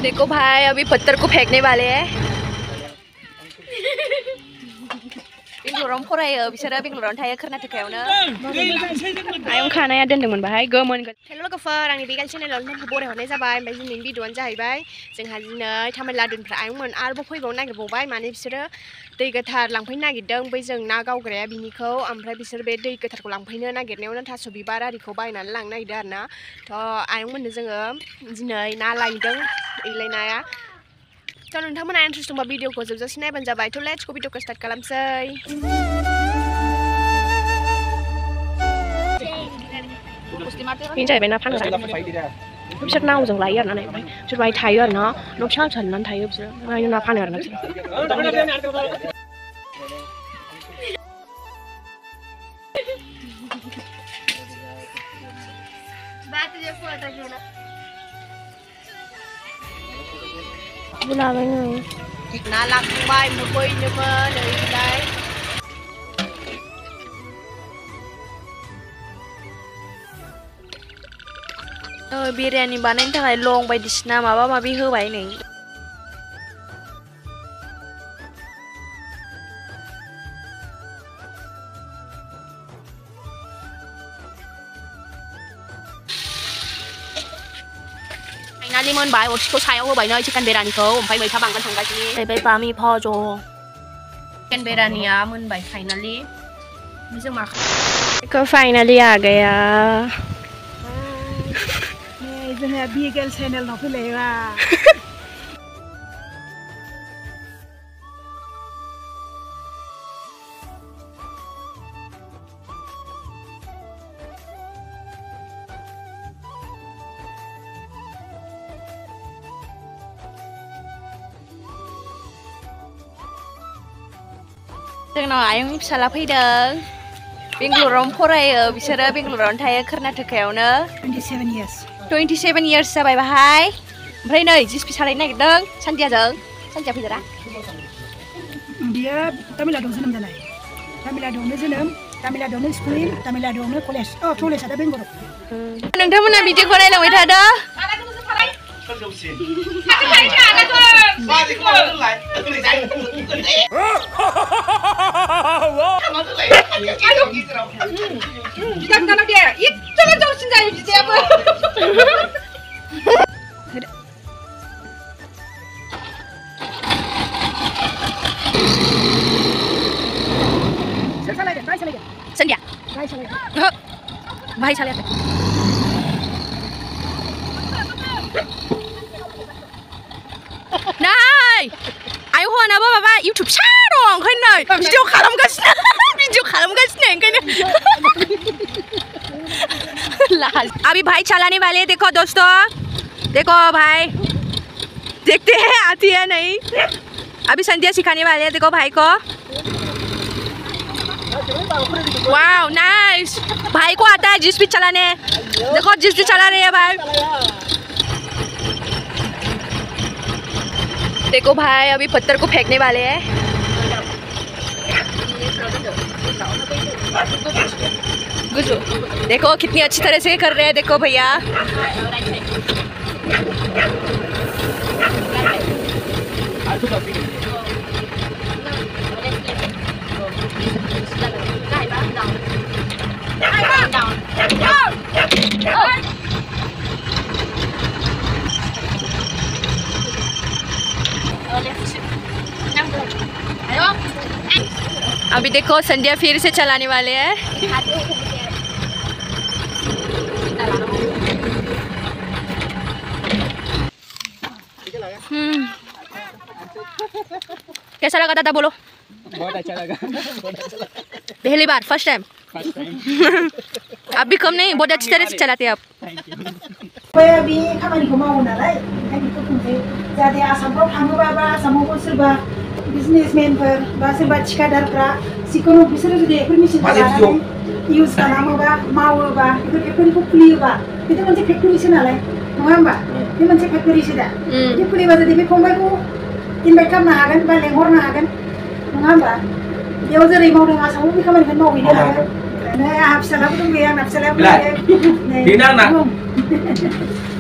देखो भाई अभी पत्थर को फेंकने वाले हैं। बेंगलराव फरायो बिसोरो बेंगलराव थायो कर्नाटकायावनो। आयं खानाया दोनदोंमोन बाहाय गोमोन। हेल' लोगोफोर आंनि बे चेनेलाव नोंखौ बरायहरनाय जाबाय। ओमफ्राय दिनैनि भिडिअ'आनो जाहैबाय जोंहा दिनै तामिलनाडुनिफ्राय आयंमोन आरोबाव फैबावनो नागिरबावबाय। माने बिसोरो दै गोथार लांफैनो नागिरदों बै जों ना गावग्राया बिनिखौ। ओमफ्राय बिसोर बे दै गोथारखौ लांफैनो नागिरनायावनो थास' बिबार आरिखौ बायनानै लांनो नागिरदों आरो ना। थ' आयंमोननो जोङो दिनै ना लायदों इलाय नाया। थ' नोंथांमोना इन्ट्रेस्ट दंबा भिडिअ'खौ जोबजासिम नायबानो जाबाय। थ' लेट्स गो भिडिअ'खौ स्टार्ट खालामसै। ini जाहैबाय ना फानग्रा बिसोर नावजों लायो आरो ना बिसोर बाहाय थायो आरो ना न' फिसा फिसा लुनानै थायो बिसोर ओमफ्राय ना फानो आरो ना बिसोर ना लाखांबाय मोफैनोमोन ओरैलाय बिरियानि बानायनो थाखाय लं बायदिसिना माबा माबि होबाय नै। फाइनालि मोनबाय अरसिखौ सायाव होबाय नै चिकेन बिरियानिखौ ओमफ्राय मैथा बांगाल संगासिनो जाहैबाय बामि भज' चिकेन बिरियानिया मोनबाय फाइनालि जों मा बेखौ फाइनालि आ गया जोंहा बिगेल चेनेल नाव फैलायबा जोंनाव आयंनि फिसाला फैदों बेंगलराव फरायो बिसोरो बेंगलराव थायो कर्नाटकायावनो 27 years जाबाय बाहाय ओमफ्राय नै JCB सालायनो नागिरदों सान्दियाजों सान्दिया फैदोरा बियो तामिलनाडुआव जोनोम जानाय तामिलनाडुआवनो जोनोम तामिलनाडुआवनो स्कुलिं तामिलनाडुआवनो कलेज कलेजआ दा बेंगलराव नोंथांमोना भिडिअखौ नायलांबाय थादो Kalau dia, itu kan jauh sendiri dia apa? Sandia. Bahaya salah. Nay, ayo hona bapak YouTube channel kan nay. Video खालामगासिनो ओंखायनो अभी भाई चलाने वाले देखो दोस्तों देखो भाई देखते हैं आती है नहीं अभी संध्या सिखाने वाले हैं देखो भाई को वाओ नाइस भाई को आता है JCB चलाने देखो JCB चला रहे हैं भाई देखो भाई अभी पत्थर को फेंकने वाले हैं गुजो देखो कितनी अच्छी तरह से कर रहे हैं देखो भैया अभी देखो संध्या फिर से चलाने वाले हैं कैसा लगा दादा बोलो बहुत अच्छा लगा पहली बार फर्स्ट टाइम अभी कम नहीं बहुत अच्छी तरह से चलाते हैं आप अभी खामानि को मावो नालाय ओंखायनो बुंसै जाहाथे आसामफ्राव थाङोबा बा आसामावबो सोरबा बिजनेसमेनफोर बा सोरबा थिकादारफ्रा जिखुनु बिसोरो जुदि बेफोर मेसिनखौ लानानै इउज खालामोबा मावोबा बेफोर फेक्टरिखौ खुलियोबा बेथ' मोनसे फेक्टरिसो नालाय नङा होमबा बे मोनसे फेक्टरिसो दा बे खुलिबा जुदि बे फंबायखौ इनभाइट खालामनो हागोन बा लेंहरनो हागोन नङा होमबा बेयाव जेरै मावदों आसामाव बे खामानिखौ मावहैनो हागोन Nah, hapsalah belum ya, hapsalah belum Lah. ya. Di nang nak.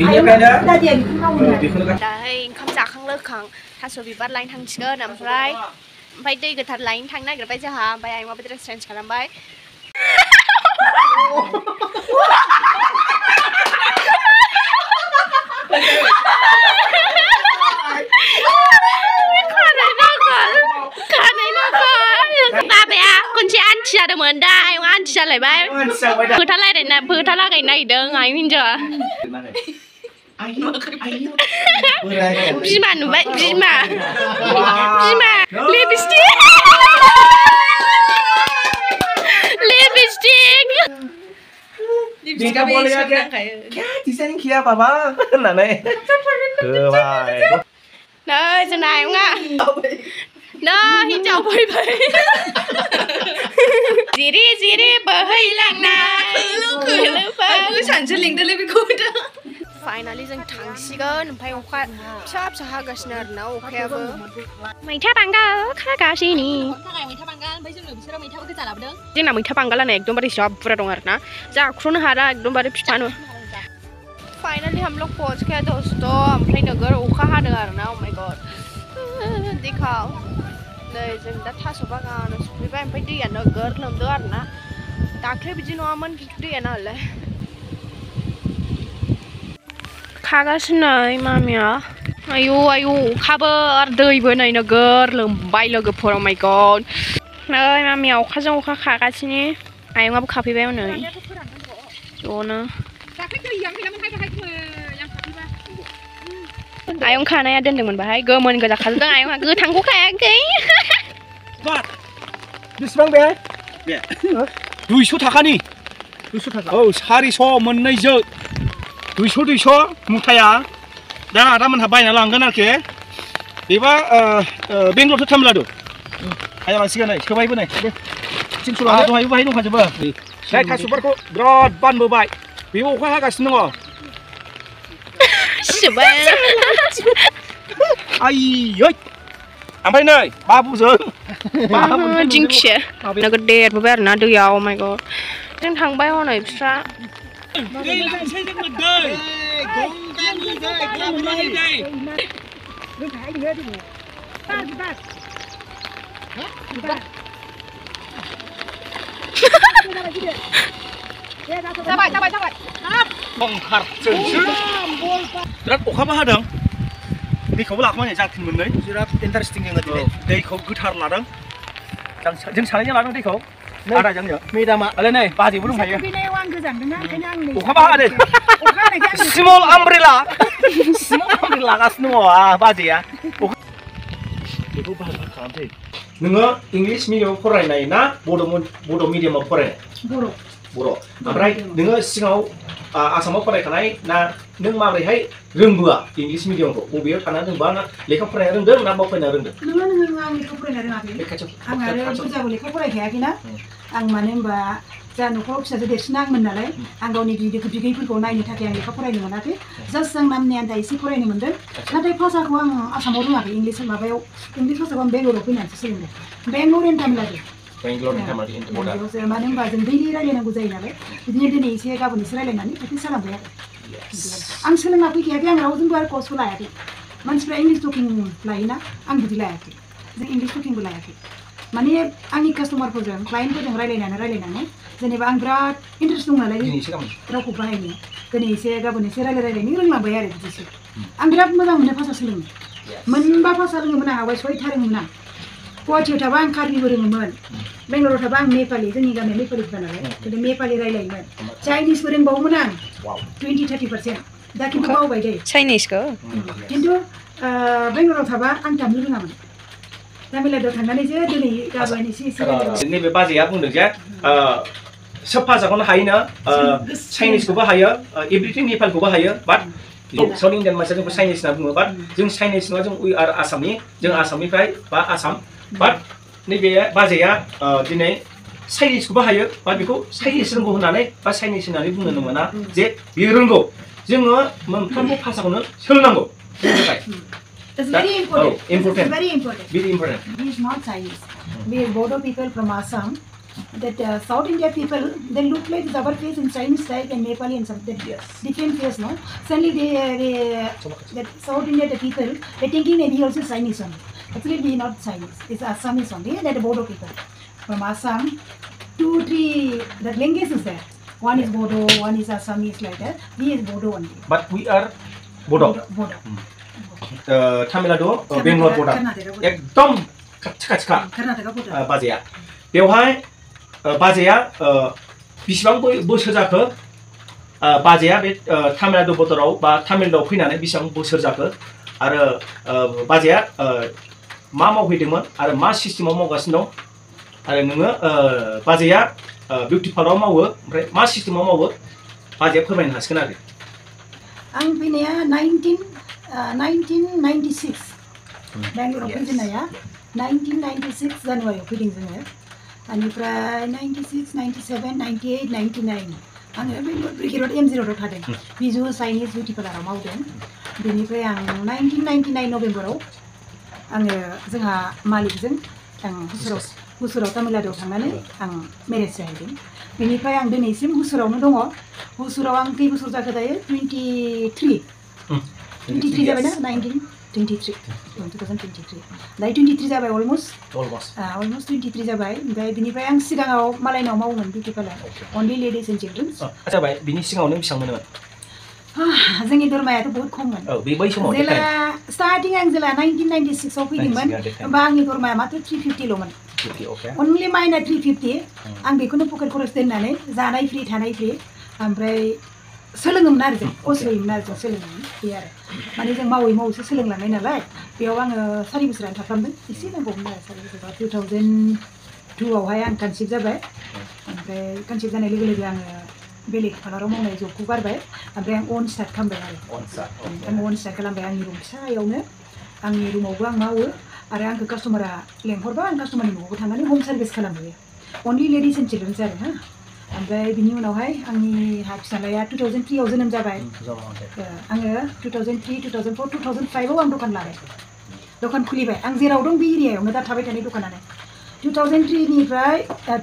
Beनिफ्रायनो Tadi yang mau बेखौनो दाहाय ओंखाम जाखां लोखां थास' बिबार लायनो थांसिगोन ओमफ्राय दै गोथार लायनो थांनो नागिरबाय जोंहा ओमफ्राय आयंआबो ड्रेस चेन्ज खालामबाय बाबाया खनसे आन्थि जादोंमोन दा आयंआ आन्थि जालायबाय फोथा लागायनो नागिरदों आयं हिन्जावा बिमा नुबाय बिमा lipstick Dia boleh aja. Kya desain kia apa होननानै होबाय नै जोंना आयंआ नै हिन्जाव फैबाय जिरि जिरि बोहैलांनाय सानसो लिंदोंलै बेखौ फाइनालि जों थांसिगोन ओमफ्राय अखा फिसा फिसा हागासिनो आरोना अखायाबो मैथा बांगाल खागासिनो मैथा बांगाल ओमफ्राय जोंनो बिसोरो मैथा गोजा लाबोदों जोंना मैथा बांगालानो एकदमबारे जा बुरजा दं आरोना जाख्रुनो हाला एकदमबारे बिफानो फाइनाली हम लोग पहुंच गए दोस्तों ओमफ्राय नोगोर अखा हादों आरोना ओ माय गॉड देखाव नै जों दा थास' बागानाव सफैबाय ओमफ्राय दैया नोगोर लोमदों आरोना दाख्लै बिदि नङामोन खिन्थु दैया नालाय खागासिनो मामिया आयु आयु अखाबो आरो दैबो नै नोगोर लोमबाय लोगोफोर ओ माय गॉड नै मामिया अखाजों अखा खागासिनो आयंआबो खाफैबाय हनै ज'नो आयं खानाया दोनदोंमोन बाहाय गोमोन गोजा खाजोबदों आयंआ गोथांखौ खायाखै बेसेबां बे 200 थाखानि 200 थाखा औ 400 मोननैजों 200 मुथाया दा आदामोनहा बायना लांगोन आरोखि बेबा बेंगलरथ' थामलादो आया मानसिगा नै सोबायबो नै थिनस' लाना दहायबो बाहाय दंखाजोबो नै थास'फोरखौ बिराद बानबोबाय बेबो अखा हागासिनो दङ सोबाय आयै ओमफ्राय नै बाबुजों दिंखिया नोगोर देरबोबाय आरोना दैयाव माय गड जों थांबाय हनै बिस्रा दै लांसै जोंनो दै गंगानि दै गंगानि दै जाबाय ओंखारसोनसो बिराद अखाबो हादों दैखौबो लाखोमानाय जाफिन मोननै बिराद इन्टारेस्टिं जोङो दिनै दैखौ गोथार लादों जों सानैजों लादों दैखौ आदाजोंनो मेदामा आलै नै बाजैबो दंखायो अखाबो हादों स्मल आमब्रेला लागासिनो दङ बाजैया बेखौ बाहागो खालामसै नोङो इंलिश मिडियामाव फरायनाय ना बड' मिडियामाव फरायनाय बर' ओमफ्राय नोङो सिगाङाव आसामाव फरायखानाय ना नों माबोरैहाय रोंबोआ इंलिश मिडियामखौ बबेयाव थानानै रोंबा ना लेखा फरायनो रोंदों ना बाव फरायनो रोंदों नोङो आं लेखा फरायनो रोङाखै आं आरो बुरजाबो लेखा फरायखायाखैना आं मानो होनबा जा न'खराव फिसाजो देरसिन आंमोन नालाय आं गावनि बिगैफोरखौ नायनो थाखाय आं लेखा फरायनो मोनाखै जास्ट आं नामनि आन्था एसे फरायनो मोनदों नाथाय भाषाखौ आं आसामाव रोङाखै इंलिश भाषाखौ आं बेंगलराव फैनानैसो सोलोंदों बेंगलर एन्ड तामिलनाडु मानो होनबा जों दैलि रायलायनांगौ जायो नालाय बिदिनो दिनै एसे गाबोन एसे रायलायनानै प्रेक्टिस जालांबाय आरो आं सोलोंना फैखायाखै आं रावजोंबो आरो कर्सबो लायाखै मानसिफ्रा इंलिश टकिं लायोना आं बिदि लायाखै जों इंलिश टकिंबो लायाखै माने आंनि कास्टमारफोरजों क्लाइन्टफोरजों रायलायनानै जेनेबा आं बिराद इन्टारेस्ट दं नालाय रावखौ बाहायनो दिनै एसे गाबोन एसे रायलायनो रोंलांबाय आरो बिदिसो आं बिराद मोजां मोनो भाषा सोलोंनो मोनबा भाषा रोङोमोन आं आवगाय 6था रोङोमोन आं गुवाहाटियाव थाबा आं कार्बिबो रोङोमोन बेंगलराव थाबा आं नेपालि जोंनि गामिया नेपालिफोर नालाय गोदो नेपालि रायलायोमोन चाइनिसबो रोंबावोमोन आं 20-30% दा खिन्थु बावबाय दे चाइनिसखौ खिन्थु बेंगलराव थाबा आं तामिल रोङामोन तामिलनाडुआव थांनानैसो दिनै गाबोन एसे नैबे बाजैया बुंदों जे सोब भाषाखौनो हायोनो चाइनिसखौबो हायो एभ्रिथिं नेपालखौबो हायो बाट साउथ इन्डियान मानसिया जोंखौ चाइनिस होनना बुङो बाट जों चाइनिस नङा जों उइ आर आसामनि जों आसामनिफ्राय बा आसाम बाट नैबे बाजैया दिनै चाइनिसखौबो हायो बाट बेखौ चाइनिस रोंगौ होननानै बा चाइनिस होननानै बुंनो मोना जे बियो रोंगौ जोङो मोनफ्रोमबो भाषाखौनो सोलोंनांगौ It's very important. Important. It's very important. Very important. He is not Chinese. We are Bodo people from Assam. that South India people, they look like our face in Chinese type and Nepali and something. Yes. Different face, no? Suddenly that South India the people, they thinking maybe also Chinese only. Actually, we not Chinese. It's Assamese only. That Bodo people from Assam. 2, 3 the language is there. One is Bodo, one is Assamese like that. We is Bodo only. But we are bodo. Bodo. Tamil Nadu, Bengal bodo. Ekdom kacka. Karnataka Bodo. बाजैया बेवहाय बाजैया बिसिबां बोसोर जाखो बाजैया बे तामिलनाडु बर्डाराव बा तामिलनाडुआव फैनानै बिसिबां बोसोर जाखो आरो बाजैया मा मावहैदोंमोन आरो मा सिस्टेमाव मावगासिनो दं आरो नोङो बाजैया बिउटि पार्लाराव मावो ओमफ्राय मा सिस्टेमाव मावो बाजैया फोरमायनो हासिगोन आरो आं फैनाया 1996 बेंगलराव फैजेननाया 1996 जानुवारियाव फैदों जोङो बेनिफ्राय 96 97 98 99 आङो बेंगल ब्रिगेड M0 आव थादों बिजु चाइनिज बिउटि पार्लाराव मावदों बेनिफ्राय आं 1999 नभेम्बराव आङो जोंहा मालिकजों आं हुसुराव तामिलनाडुआव थांनानै आं मेरेज जाहैदों बेनिफ्राय आं दिनैसिम हुसुरावनो दङ हुसुराव आं खै बोसोर जाखो दायो 23 जाबायना 2023 दायो 23 जाबाय अलमस्ट 23 जाबाय ओमफ्राय बिनिफ्राय आं सिगाङाव मालायनाव मावोमोन beauty parlour only ladies and children's जाबाय बिनि सिगाङाव नों बेसेबां मोनोमोन जोंनि दरमायाथ' बहुत खममोन बै समाव जेला स्टार्टिं आं जेला 1996 आव फैदोंमोन होमबा आंनि दरमाया मात्र 350ल'मोन अनलि माइना 350 आं बेखौनो पकेट खरस दोननानै जानाय फ्रि थानाय फ्रि ओमफ्राय सोलोङोमोन आरो जों खस्थ'योमोन आरो जों सोलोङोमोन बे आरो माने जों मावै मावैसो सोलोंलांनाय नालाय बेयाव आङो 4 बोसोरानो थाफ्रामदों एसे नांगौमोन आरो 4 बोसोराव 2002 आवहाय आं कनसिभ जाबाय ओमफ्राय कनसिभ जानाय लोगो लोगो आङो बेलेग पार्लाराव मावनाय जबखौ गारबाय ओमफ्राय आं अन स्टार्ट खालामबाय आरो आं अन स्टार्ट खालामबाय आंनि रुम फिसायावनो आंनि रुमावबो आं मावो आरो आंखौ कास्टमारा लेंहरबा आं कास्टमारनि न'आवबो थांनानै होम सार्भिस खालामहैयो अनलि लेडिज एन्ड चिल्ड्रेन्स आरो हा ओमफ्राय बिनि उनावहाय आंनि फिसालाया 2003 आव जोनोम जाबाय आङो 2003 2004 2005 आव आं दखान लाबाय दखान खुलिबाय आं जेराव दं बे एरियायावनो दा थाबाय थानाय दखानानो 2003 निफ्राय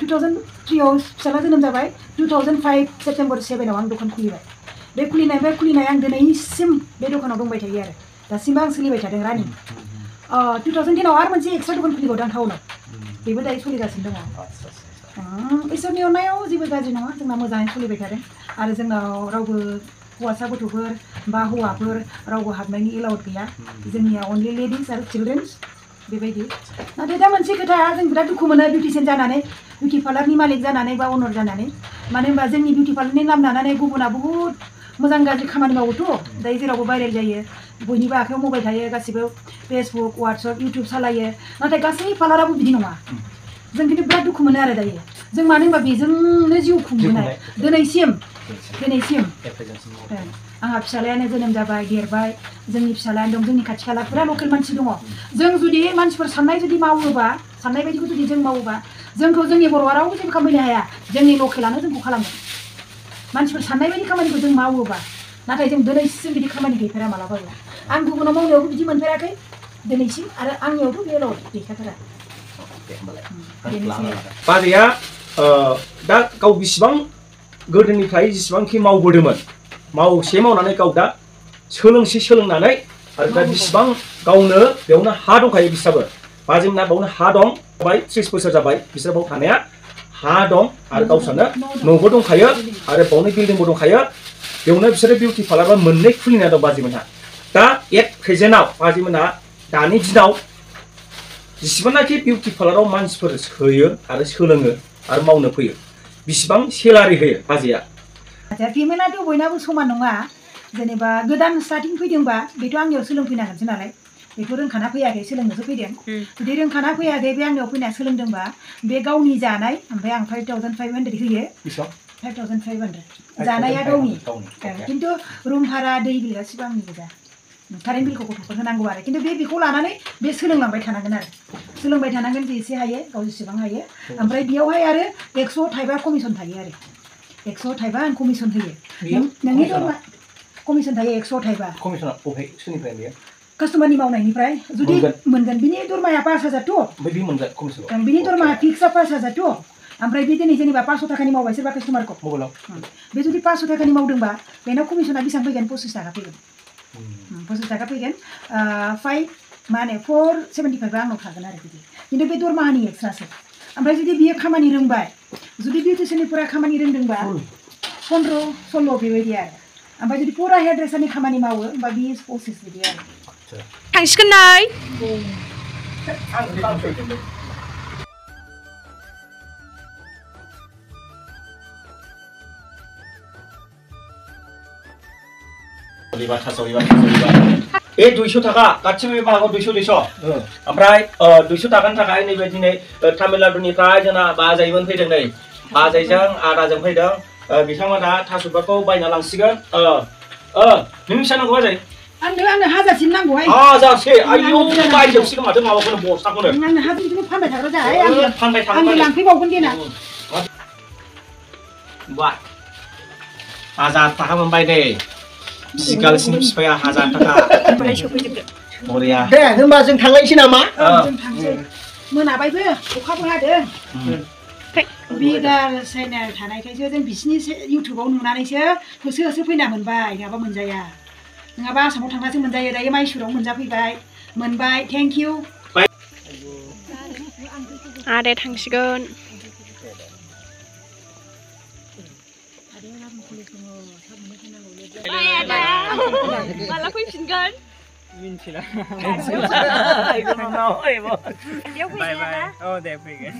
2003 आव फिसाला जोनोम जाबाय 2005 सेप्तेम्बर 7 आव आं दखान खुलिबाय बे खुलिनाय आं दिनैसिम बे दखानाव दंबाय थायो आरो दासिमबो आं सोलिबाय थादों रानिं 2010 आव आरो मोनसे एक्सट्रा दखान खुलिबावदों आं टाउनाव बेबो दायो सोलिगासिनो दङ इसोरनि अननायाव जेबो गाज्रि नङा जोंना मोजाङै सोलिबाय थादों आरो जोंनाव रावबो हौवासा गथ'फोर बा हौवाफोर रावबो हाबनायनि एलाउड गैया जोंनिया अनलि लेडिज आरो चिल्ड्रेन्स बेबायदि नाथाय दा मोनसे खोथा जों बिराद दुखु मोनो बिउटिशियान जानानै बिउटि पार्लारनि मालिक जानानै बा अनर जानानै मानो होनबा जोंनि बिउटि पार्लारनि नाम लानानै गुबुना बहुद मोजां गाज्रि खामानि मावोथ' दायो जेरावबो भाइरेल जायो बयनिबो आखायाव मबाइल थायो गासिबो फेसबुक वाट्सएप इउटुब सालायो नाथाय गासै पार्लाराबो बिदि नङा जों खिन्थु बिराद दुखु मोनो आरो दायो जों मानो होनबा बेजोंनो जिउ खुंबोनाय दिनैसिम आंहा फिसालायानो जोनोम जाबाय देरबाय जोंनि फिसालायानो दं जोंनि खाथि खाला पुरा लकेल मानसि दङ जों जुदि मानसिफोर साननाय जुदि मावोबा साननाय बायदिखौ जुदि जों मावोबा जोंखौ जोंनि बर'आ रावबो जेबो खालामनो हाया जोंनि लकेलानो जोंखौ खालामो मानसिफोर साननाय बायदि खामानिखौ जों मावोबा नाथाय जों दिनैसिम बिदि खामानि गैफेरा मालाबाबो आं गुबुनाव मावनायावबो बिदि मोनफेराखै दिनैसिम आरो आंनियावथ' बे एलाउड गैखाथारा बाजैया दा गाव बिसिबां गोदोनिफ्राय जेसेबांखि मावबोदोंमोन मावसे मावनानै गाव दा सोलोंनानै आरो दा बिसिबां गावनो बेयावनो हा दंखायो बिस्राबो बाजैमोनहा बेयावनो हा दं 30 बोसोर जाबाय बिसोर बाव थानाया हा दं आरो गावसानो न'बो दंखायो आरो बावनो बिल्डिंबो दंखायो बेयावनो बिसोरो बिउटि पार्लार मोननै खुलिना दं बाजैमोनहा दा एट प्रेजेन्टआव बाजैमोनहा दानि दिनाव जेसेबांनाखि बिउटि पार्लाराव मानसिफोर सोयो आरो सोलोङो आरो मावनो फैयो बिसिबां सेलारि होयो बाजैया पेमेन्टआथ' बयनाबो समान नङा जेनेबा गोदान स्टार्टिं फैदोंबा बेथ' आंनियाव सोलोंफैनांगोनसो नालाय बेखौ रोंखाना फैयाखै सोलोंनोसो फैदों जुदि रोंखाना फैयाखै बे आंनियाव फैना सोलोंदोंबा बे गावनि जानाय ओमफ्राय आं 5500 होयो 5500 जानाया गावनि खिन्थु रुम भारा दै बिल गासिबो आंनि गोजा कारेन्ट बिलखौ गथ'फोर होनांगौ आरो खिन्थु बेखौ लानानै बे सोलोंलांबाय थानांगोन आरो सोलोंबाय थानांगोन जे एसे हायो गाव जेसेबां हायो ओमफ्राय बेयावहाय आरो 100 थाइबा कमिसन थायो आरो 100 थाइबा आं कमिसन होयो नोंनि दरमा कमिसन थायो 100 थाइबा कमिसना बबे सोरनिफ्राय बेयो कास्टमारनि मावनायनिफ्राय जुदि मोनगोन बिनि दरमाया 5000 थ' बे मोनगोन कमिसन बिनि दरमाया फिक्सआ 5000 थ' ओमफ्राय बे दिनै जेनेबा 500 थाखानि मावबाय सोरबा कास्टमारखौ मबाइलाव बे जुदि 500 थाखानि मावदोंबा बेनाव कमिसना बेसेबां फैगोन 25 थाखा फैगोन 25 थाखा फैगोन 5 माने 475 आंनाव थागोन आरो बिदि खिन्थु बे दरमाहानि एक्सट्रासो ओमफ्राय जुदि बियो खामानि रोंबाय जुदि बिउटिसियाननिफोरा खामानि रोंदोंबा 15-16 बेबायदि आरो ओमफ्राय जुदि पुरा हेयार ड्रेसारनि खामानि मावो होमबा 20-25 बिदि आरो थांसिगोन नै बे 200 थाखा गासिबो बे बाहागो 200 ओमफ्राय 200 थाखानि थाखाय नैबे दिनै तामिलनाडुनिफ्राय जोंना बाजैमोन फैदों नै बाजैजों आदाजों फैदों बिथांमोना थास'फोरखौ बायना लांसिगोन नों बेसेबां नांगौ बाजै आंनो 1000सिम नांगौहाय 1000से आयौ बायजोबसिगोन माथो माबाखौनो बस्थाखौनो आंनो 1000 फानबाय थाग्रा जाहाय फानबाय आं लांफैबावगोन देना बा 1000 थाखा मोनबाय दे सिगांसिनि बिफाया 1000 थाखा बरिया दे होनबा जों थांलायनोसै नामा जों थांसै मोनाबायबो अखाबो हादों बिगार चेनेल थानायखायसो जों बिसिनि इउटुबाव नुनानैसो होसो होसो फैना मोनबाय नङाबा मोनजाया नङाबा आसामाव थांनासो मोनजायो दायो माइसुराव मोनजाफैबाय मोनबाय थेंक इउ आदाया थांसिगोन माला फैफिनगोन मिन्थिला बाय बाय औ दे फैगोन